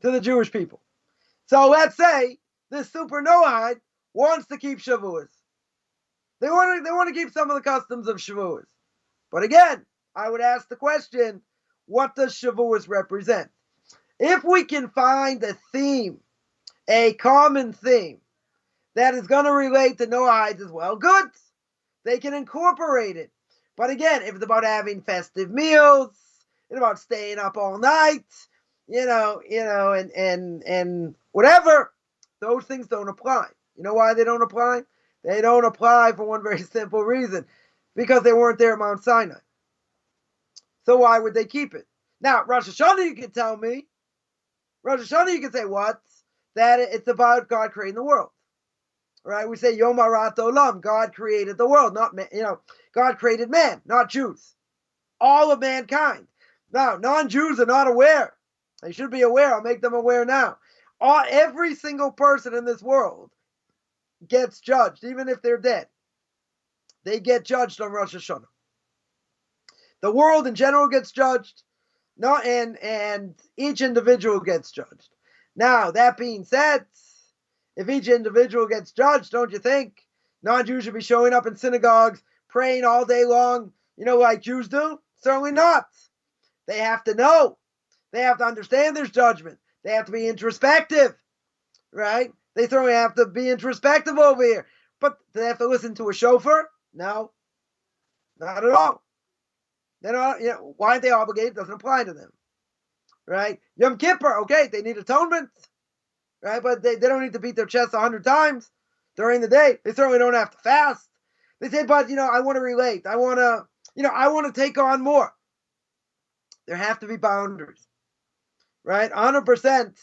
to the Jewish people. So let's say this super Noahide wants to keep Shavuos. They want to keep some of the customs of Shavuos. But again, I would ask the question, what does Shavuos represent? If we can find a theme, a common theme, that is going to relate to Noahides as well, good. They can incorporate it. But again, if it's about having festive meals, it's about staying up all night, and whatever, those things don't apply. You know why they don't apply? They don't apply for one very simple reason. Because they weren't there at Mount Sinai. So why would they keep it? Now, Rosh Hashanah, you can tell me. Rosh Hashanah, you can say what? That it's about God creating the world. Right? We say Yom Harat Olam, God created the world, not man, God created man, not Jews. All of mankind. Now, non-Jews are not aware. They should be aware. I'll make them aware now. Every single person in this world gets judged, even if they're dead. They get judged on Rosh Hashanah. The world in general gets judged, and each individual gets judged. Now, that being said, if each individual gets judged, don't you think non-Jews should be showing up in synagogues, praying all day long, like Jews do? Certainly not. They have to know. They have to understand there's judgment. They have to be introspective, right? They certainly have to be introspective over here. But do they have to listen to a shofar? No, not at all. They don't. Why aren't they obligated? It doesn't apply to them, right? Yom Kippur, okay, they need atonement, right? But they don't need to beat their chests 100 times during the day. They certainly don't have to fast. They say, but I want to relate. I want to take on more. There have to be boundaries, right? 100%.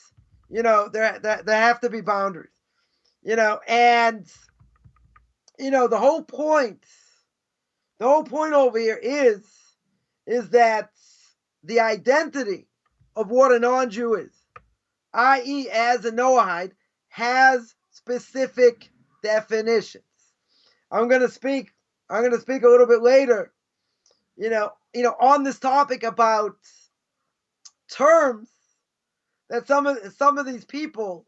There have to be boundaries. And the whole point over here is that the identity of what a non-Jew is, i.e., as a Noahide, has specific definitions. I'm going to speak a little bit later, on this topic about terms that some of these people,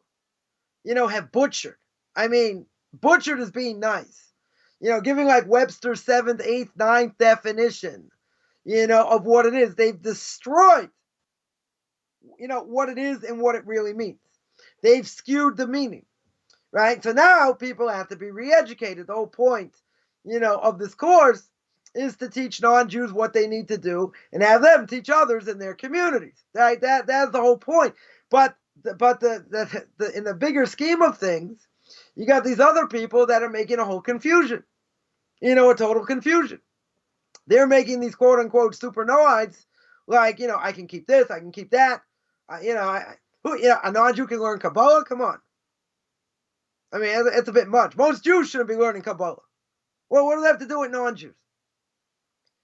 have butchered. I mean, butchered is being nice. Giving like Webster's 7th, 8th, 9th definition, of what it is. They've destroyed, what it is and what it really means. They've skewed the meaning, right? So now people have to be re-educated. The whole point, of this course is to teach non-Jews what they need to do and have them teach others in their communities. Right? That's the whole point. But the in the bigger scheme of things, you got these other people that are making a whole confusion. A total confusion. They're making these quote unquote super Noahides like, I can keep this, I can keep that. A non-Jew can learn Kabbalah? Come on. I mean, it's a bit much. Most Jews shouldn't be learning Kabbalah. Well, what do they have to do with non-Jews?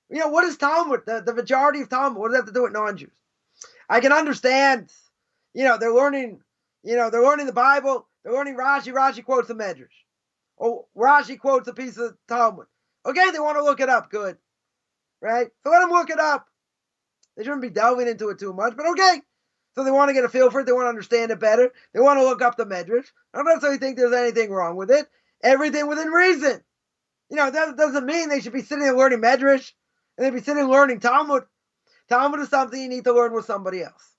What is Talmud? The majority of Talmud, what does it have to do with non-Jews? I can understand, they're learning the Bible, they're learning Rashi. Rashi quotes the Medrash. Or Rashi quotes a piece of Talmud. Okay, they want to look it up, good. Right? So let them look it up. They shouldn't be delving into it too much, but okay. So they want to get a feel for it, they want to understand it better, they want to look up the Medrash. I don't necessarily think there's anything wrong with it. Everything within reason. That doesn't mean they should be sitting and learning Medrash, and they'd be sitting and learning Talmud. Talmud is something you need to learn with somebody else.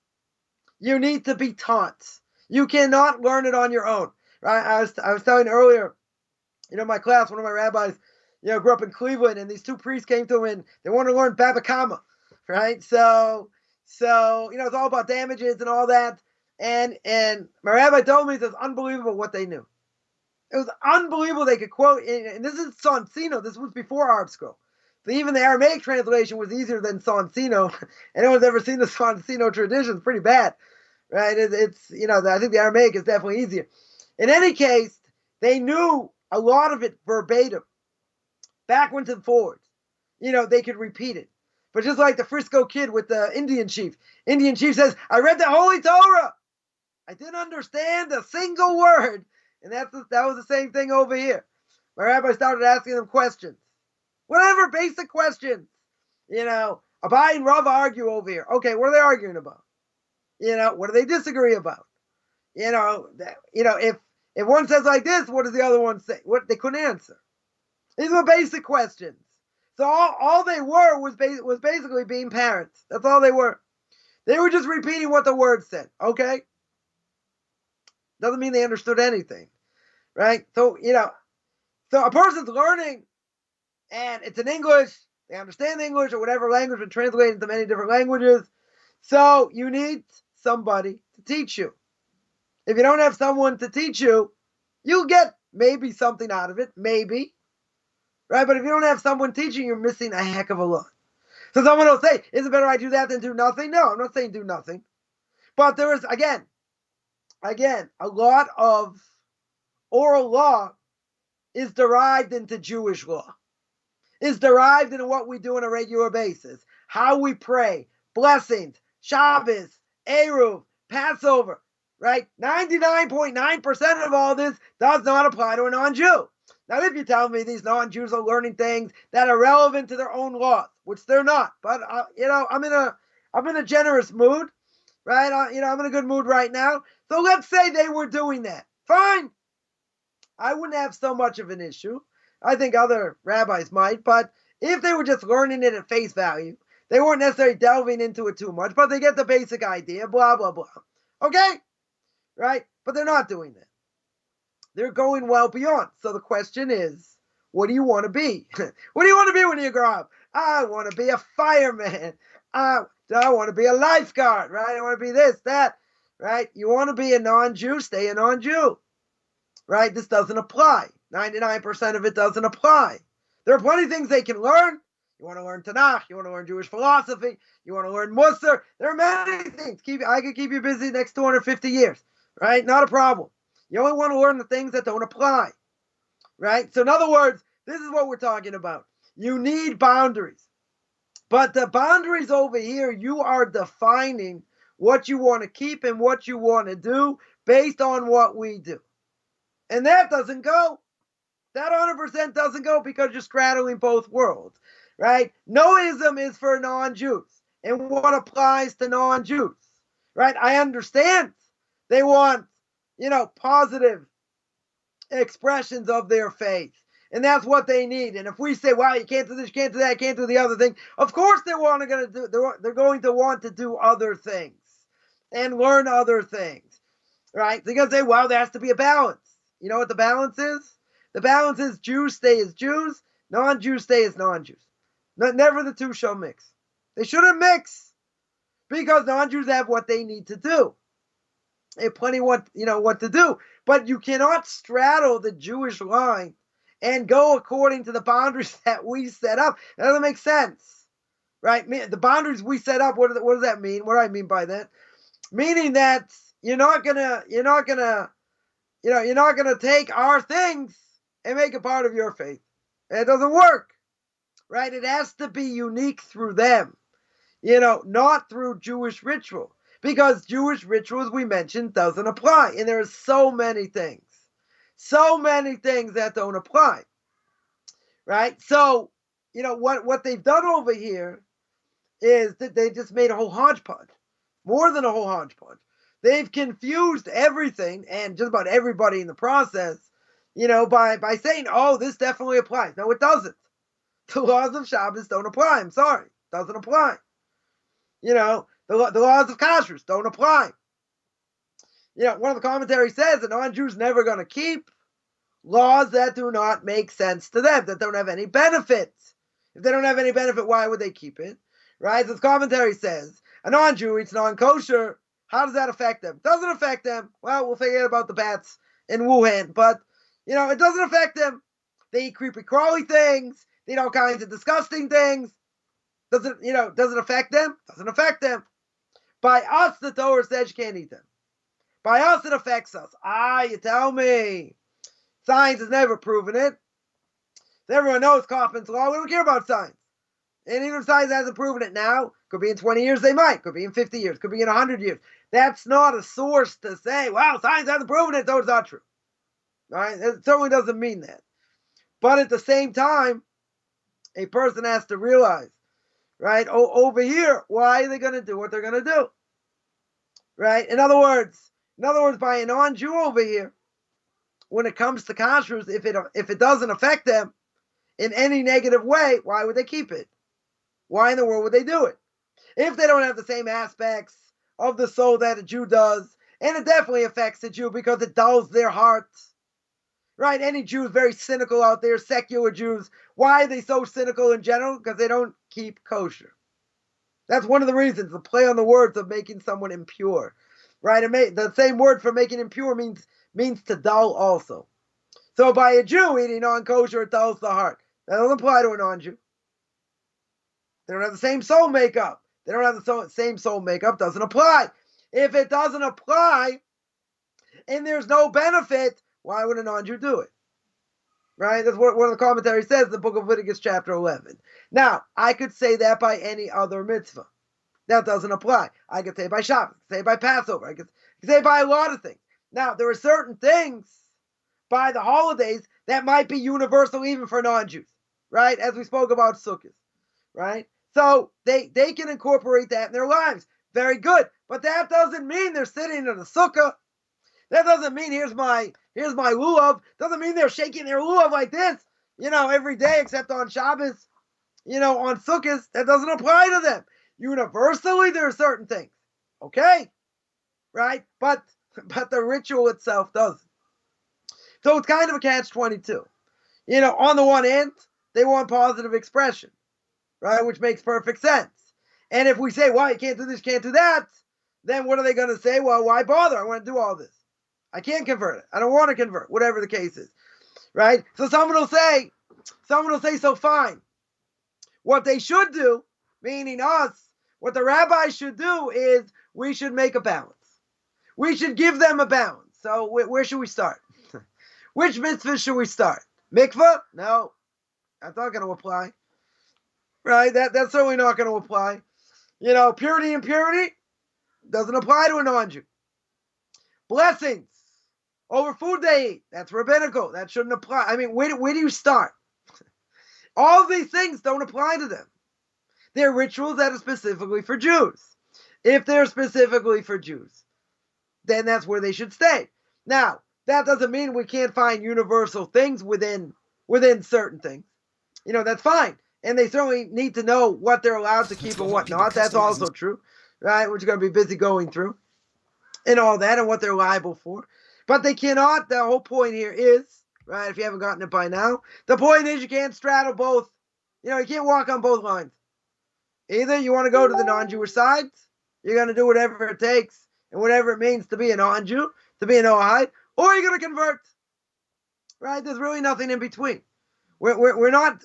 You need to be taught. You cannot learn it on your own. Right? I was telling earlier, my class, one of my rabbis, grew up in Cleveland, and these two priests came to him, and they wanted to learn Baba Kama, right? So it's all about damages and all that. And my rabbi told me it's unbelievable what they knew. It was unbelievable they could quote, and this is Sonsino. This was before Arab Scroll. So even the Aramaic translation was easier than Sonsino. Anyone's ever seen the Sonsino tradition? It's pretty bad, right? It's I think the Aramaic is definitely easier. In any case, they knew a lot of it verbatim, backwards and forwards. They could repeat it. But just like the Frisco kid with the Indian chief. Indian chief says, I read the Holy Torah. I didn't understand a single word. And that was the same thing over here. My rabbi started asking them questions. Whatever, basic questions. Abai and Rav argue over here. Okay, what are they arguing about? What do they disagree about? If one says like this, what does the other one say? What they couldn't answer. These were basic questions. So all they were was basically being parents. That's all they were. They were just repeating what the word said. Okay? Doesn't mean they understood anything. Right? So, so a person's learning, and it's in English. They understand English or whatever language, been translated into many different languages. So you need somebody to teach you. If you don't have someone to teach you, you'll get maybe something out of it. Maybe. Right? But if you don't have someone teaching, you're missing a heck of a lot. So someone will say, is it better I do that than do nothing? No, I'm not saying do nothing. But there is, again, again, a lot of oral law is derived into Jewish law, is derived into what we do on a regular basis, how we pray, blessings, Shabbos, Eruv, Passover, right? 99.9% of all this does not apply to a non-Jew. Now, if you tell me these non-Jews are learning things that are relevant to their own laws, which they're not, but I'm in a generous mood, right? I'm in a good mood right now. So let's say they were doing that. Fine. I wouldn't have so much of an issue. I think other rabbis might, but if they were just learning it at face value, they weren't necessarily delving into it too much, but they get the basic idea, blah, blah, blah. Okay? Right? But they're not doing that. They're going well beyond. So the question is, what do you want to be? What do you want to be when you grow up? I want to be a fireman. I want to be a lifeguard, right? I want to be this, that, right? You want to be a non-Jew, stay a non-Jew, right? This doesn't apply. 99% of it doesn't apply. There are plenty of things they can learn. You want to learn Tanakh. You want to learn Jewish philosophy. You want to learn Musar. There are many things. I could keep you busy the next 250 years, right? Not a problem. You only want to learn the things that don't apply, right? So in other words, this is what we're talking about. You need boundaries. But the boundaries over here, you are defining what you want to keep and what you want to do based on what we do. And that doesn't go. That 100% doesn't go because you're straddling both worlds, right? Noism is for non-Jews and what applies to non-Jews, right? I understand they want, positive expressions of their faith. And that's what they need. And if we say, well, you can't do this, you can't do that, you can't do the other thing, of course they're going to want to do other things and learn other things, right? They're going to say, well, there has to be a balance. You know what the balance is? The balance is Jews stay as Jews, non-Jews stay as non-Jews. Never the two shall mix. They shouldn't mix because non-Jews have what they need to do. They have plenty what to do. But you cannot straddle the Jewish line and go according to the boundaries that we set up. That doesn't make sense, right? The boundaries we set up, what does that mean? What do I mean by that? Meaning that you're not gonna take our things and make it part of your faith. It doesn't work, right? It has to be unique through them, not through Jewish ritual. Because Jewish ritual, as we mentioned, doesn't apply. And there are so many things that don't apply, right? So, what they've done over here is that they just made a whole hodgepodge, more than a whole hodgepodge. They've confused everything and just about everybody in the process, by saying, oh, this definitely applies. No, it doesn't. The laws of Shabbos don't apply. I'm sorry. It doesn't apply. The laws of kashrus don't apply. One of the commentaries says that non-Jews never going to keep laws that do not make sense to them, that don't have any benefit. If they don't have any benefit, why would they keep it? Right? So the commentary says, a non-Jew eats non-kosher. How does that affect them? Doesn't affect them. Well, we'll forget about the bats in Wuhan, but, it doesn't affect them. They eat creepy crawly things. They eat all kinds of disgusting things. Does it affect them? Doesn't affect them. By us, the Torah says you can't eat them. By us, it affects us. You tell me. Science has never proven it. Everyone knows Coffman's law. We don't care about science. And even if science hasn't proven it now, could be in 20 years they might. Could be in 50 years. Could be in 100 years. That's not a source to say, well, science hasn't proven it, so it's not true. All right? It certainly doesn't mean that. But at the same time, a person has to realize, right, over here, why are they going to do what they're going to do? Right? In other words, by a non-Jew over here, when it comes to kashrus, if it doesn't affect them in any negative way, why would they keep it? Why in the world would they do it? If they don't have the same aspects of the soul that a Jew does, and it definitely affects a Jew because it dulls their hearts. Right? Any Jew is very cynical out there, secular Jews. Why are they so cynical in general? Because they don't keep kosher. That's one of the reasons, the play on the words of making someone impure. Right? The same word for making impure means to dull also. So by a Jew eating non-kosher, it dulls the heart. That doesn't apply to a non-Jew. They don't have the same soul makeup. They don't have the same soul makeup. Doesn't apply. If it doesn't apply, and there's no benefit, why would a non-Jew do it? Right? That's what one of the commentaries says in the book of Leviticus chapter 11. Now, I could say that by any other mitzvah. That doesn't apply. I could say by Shabbos, I could say by Passover, I could say by a lot of things. Now, there are certain things by the holidays that might be universal even for non-Jews, right? As we spoke about Sukkot, right? So they can incorporate that in their lives. Very good. But that doesn't mean they're sitting in a sukkah. That doesn't mean here's my lulav. Doesn't mean they're shaking their lulav like this, every day except on Shabbos, on Sukkot. That doesn't apply to them. Universally, there are certain things. Okay? Right? But the ritual itself doesn't. So it's kind of a catch-22. On the one hand, they want positive expression, right? Which makes perfect sense. And if we say, well, you can't do this, can't do that, then what are they going to say? Well, why bother? I want to do all this. I can't convert it. I don't want to convert, whatever the case is, right? So someone will say, so fine. What they should do, meaning us, what the rabbis should do is we should make a balance. We should give them a balance. So where should we start? Which mitzvah should we start? Mikvah? No, that's not going to apply. Right? That's certainly not going to apply. Purity and impurity doesn't apply to a non-Jew. Blessings over food they eat, that's rabbinical. That shouldn't apply. I mean, where do you start? All of these things don't apply to them. They're rituals that are specifically for Jews. If they're specifically for Jews, then that's where they should stay. Now, that doesn't mean we can't find universal things within certain things. That's fine. And they certainly need to know what they're allowed to keep and what not. That's also true, right? Which you're going to be busy going through and all that and what they're liable for. But they cannot, the whole point here is, right, if you haven't gotten it by now, the point is you can't straddle both. You can't walk on both lines. Either you want to go to the non-Jewish side, you're going to do whatever it takes and whatever it means to be a non-Jew, to be a Noahide, or you're going to convert. Right? There's really nothing in between. We don't want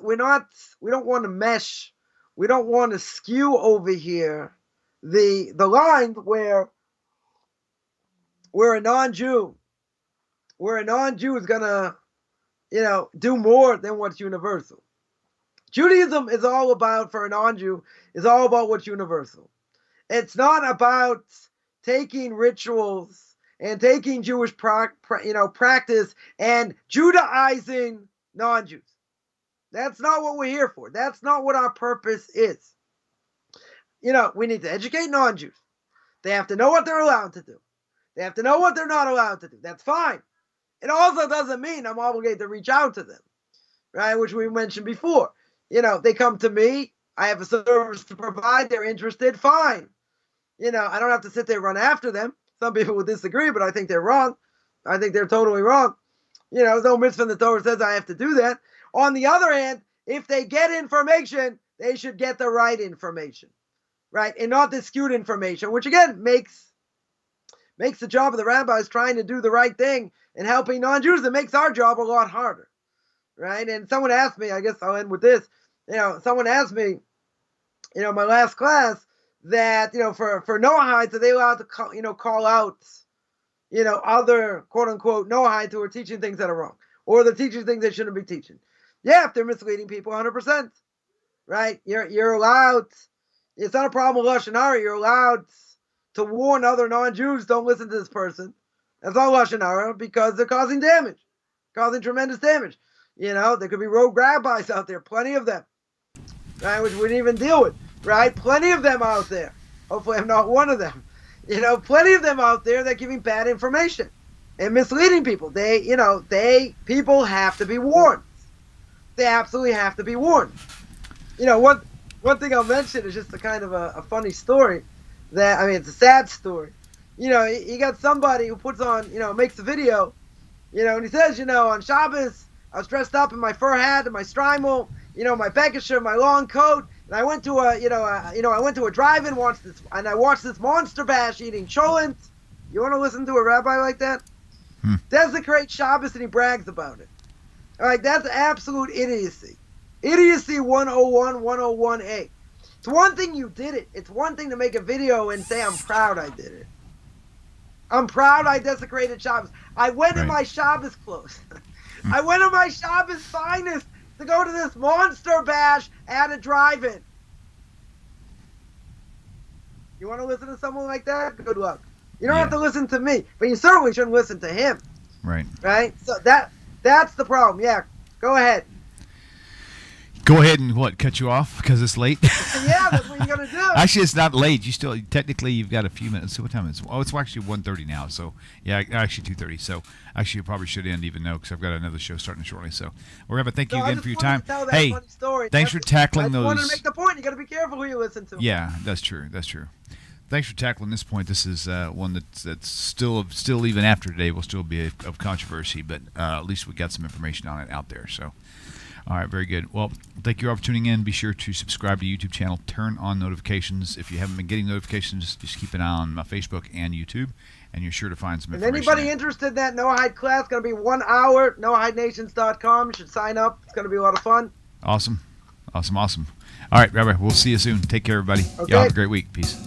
to mesh. We don't want to skew over here the line where a non-Jew is going to, do more than what's universal. Judaism is all about, for a non-Jew, is all about what's universal. It's not about taking rituals and taking Jewish practice and Judaizing non-Jews. That's not what we're here for. That's not what our purpose is. We need to educate non-Jews. They have to know what they're allowed to do. They have to know what they're not allowed to do. That's fine. It also doesn't mean I'm obligated to reach out to them, right? Which we mentioned before. They come to me. I have a service to provide. They're interested. Fine. I don't have to sit there and run after them. Some people would disagree, but I think they're wrong. I think they're totally wrong. There's no mitzvah in the Torah says I have to do that. On the other hand, if they get information, they should get the right information, right? And not the skewed information, which again makes the job of the rabbis trying to do the right thing and helping non-Jews. It makes our job a lot harder, right? And someone asked me, I guess I'll end with this. Someone asked me, my last class, that for Noahites, are they allowed to call out other quote unquote Noahites who are teaching things that are wrong, or they're teaching things they shouldn't be teaching? Yeah, if they're misleading people, 100%, right? You're allowed. It's not a problem with Lashon Hara. You're allowed to warn other non-Jews, don't listen to this person. That's not Lashon Hara, because they're causing damage, causing tremendous damage. There could be rogue rabbis out there, plenty of them, right? Which we didn't even deal with. Right? Plenty of them out there. Hopefully I'm not one of them. Plenty of them out there that are giving bad information and misleading people. People have to be warned. They absolutely have to be warned. One thing I'll mention is just a kind of a funny story it's a sad story. You got somebody who puts on, makes a video, and he says, on Shabbos, I was dressed up in my fur hat and my strimal, my bekisher, my long coat. And I went to a drive-in and I watched this monster bash eating cholent. You want to listen to a rabbi like that? Desecrate Shabbos, and he brags about it. All right, that's absolute idiocy. Idiocy 101, 101A. It's one thing you did it. It's one thing to make a video and say, I'm proud I did it. I'm proud I desecrated Shabbos. I went in Right. my Shabbos clothes. I went in my Shabbos finest to go to this monster bash at a drive-in. You want to listen to someone like that? Good luck. You don't have to listen to me, but you certainly shouldn't listen to him. Right. Right? So that's the problem. Yeah, go ahead. Go ahead and cut you off because it's late? Yeah, that's what you're going to do. Actually, it's not late. Technically, you've got a few minutes. So what time is it? Oh, it's actually 1:30 now. So, yeah, actually 2:30. So, actually, you probably should end even though because I've got another show starting shortly. So, Rabbi, thank you again for your time. Hey, thanks for tackling those. I wanted to make the point. You got to be careful who you listen to. Yeah, that's true. That's true. Thanks for tackling this point. This is one that's still even after today will still be of controversy, but at least we got some information on it out there. So, all right, very good. Well, thank you all for tuning in. Be sure to subscribe to the YouTube channel. Turn on notifications. If you haven't been getting notifications, just keep an eye on my Facebook and YouTube, and you're sure to find some information. And anybody interested in that no-hide class, going to be 1 hour, nohidenations.com. You should sign up. It's going to be a lot of fun. Awesome. All right, Rabbi, we'll see you soon. Take care, everybody. Okay. Y'all have a great week. Peace.